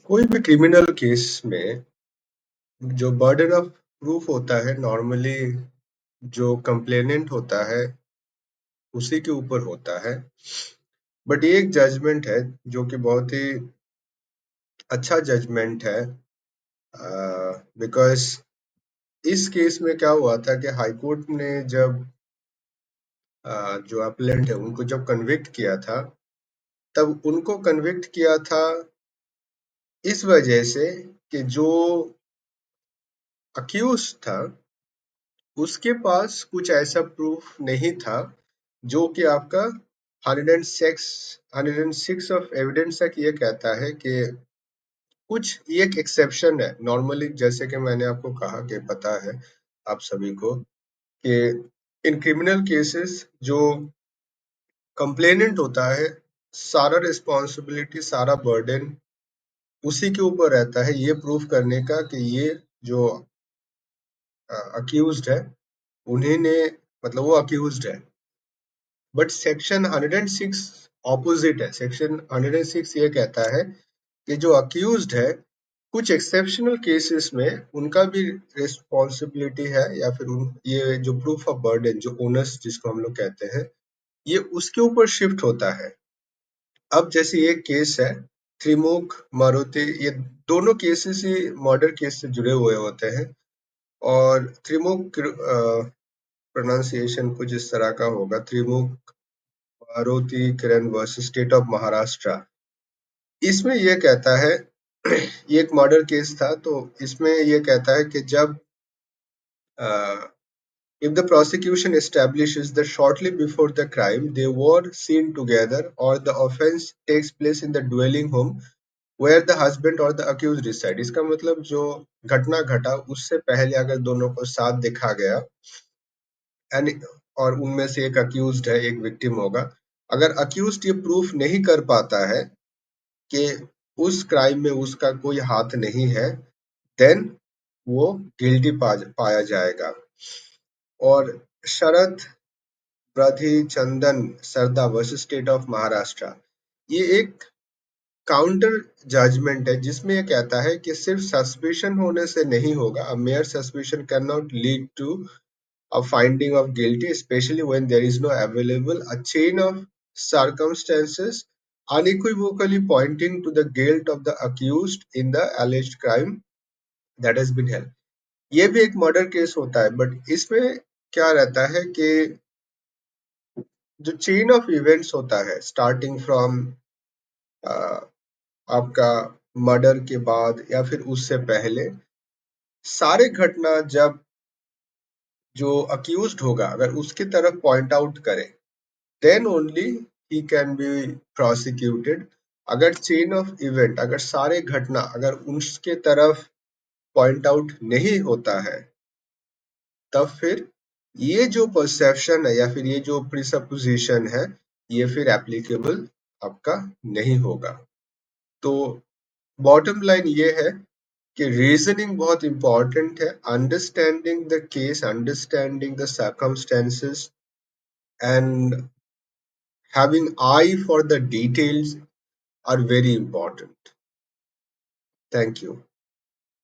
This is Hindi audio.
कोई भी क्रिमिनल केस में जो बर्डन ऑफ प्रूफ होता है नॉर्मली जो कंप्लेनेंट होता है उसी के ऊपर होता है। बट ये एक जजमेंट है जो कि बहुत ही अच्छा जजमेंट है। बिकॉज इस केस में क्या हुआ था कि हाई कोर्ट ने जब जो अपलेंट है उनको जब कन्विक्ट किया था, तब उनको कन्विक्ट किया था इस वजह से कि जो अक्यूज था उसके पास कुछ ऐसा प्रूफ नहीं था जो कि आपका 106 ऑफ एविडेंस तक ये कहता है कि कुछ ये एक एक्सेप्शन है। नॉर्मली जैसे कि मैंने आपको कहा कि पता है आप सभी को कि इन क्रिमिनल केसेस जो कंप्लेनेंट होता है सारा रिस्पॉन्सिबिलिटी सारा बर्डन उसी के ऊपर रहता है ये प्रूफ करने का कि ये जो अक्यूज्ड है उन्हीं ने मतलब वो अक्यूज्ड है। बट सेक्शन 106 ऑपोजिट है। सेक्शन 106 ये कहता है कि जो अक्यूज्ड है कुछ एक्सेप्शनल केसेस में उनका भी रिस्पॉन्सिबिलिटी है या फिर ये जो प्रूफ ऑफ बर्डन जो ओनस जिसको हम लोग कहते हैं ये उसके ऊपर शिफ्ट होता है। अब जैसे ये केस है त्रिमुख मारुति, ये दोनों केसेस ही मर्डर केस से जुड़े हुए होते हैं। और त्रिमुख प्रोनाउंसिएशन कुछ इस तरह का होगा, त्रिमुख मारुति किरण वर्सेस स्टेट ऑफ महाराष्ट्र। इसमें ये कहता है ये एक मर्डर केस था, तो इसमें ये कहता है कि जब if the prosecution establishes that shortly before the crime they were seen together or the offense takes place in the dwelling home where the husband or the accused reside, इसका मतलब जो घटना घटा उससे पहले अगर दोनों को साथ देखा गया एंड और उनमें से एक अक्यूज्ड है एक विक्टिम होगा, अगर अक्यूज्ड ये प्रूफ नहीं कर पाता है कि उस क्राइम में उसका कोई हाथ नहीं है, देन वो गिल्टी पाया जाएगा। और शरद चंदन सरदा वर्सेस स्टेट ऑफ महाराष्ट्र, ये एक काउंटर जजमेंट है जिसमें ये कहता है कि सिर्फ सस्पिशन होने से नहीं होगा। A mere suspicion can not lead to a finding of guilty specially when there is no available a chain of circumstances unequivocally pointing to the guilt of the accused in the alleged crime that has been held। ये भी एक मर्डर केस होता है, बट इसमें क्या रहता है कि जो चेन ऑफ इवेंट्स होता है स्टार्टिंग फ्रॉम आपका मर्डर के बाद या फिर उससे पहले सारे घटना जब जो अक्यूज्ड होगा अगर उसकी तरफ पॉइंट आउट करे देन ओनली ही कैन बी प्रोसिक्यूटेड। अगर चेन ऑफ इवेंट अगर सारे घटना अगर उसके तरफ पॉइंट आउट नहीं होता है तब फिर ये जो परसेप्शन है या फिर ये जो प्रिसपोजिशन है ये फिर एप्लीकेबल आपका नहीं होगा। तो बॉटम लाइन ये है कि रीजनिंग बहुत इंपॉर्टेंट है, understanding the case, understanding the circumstances and having eye for the details are very important. Thank you.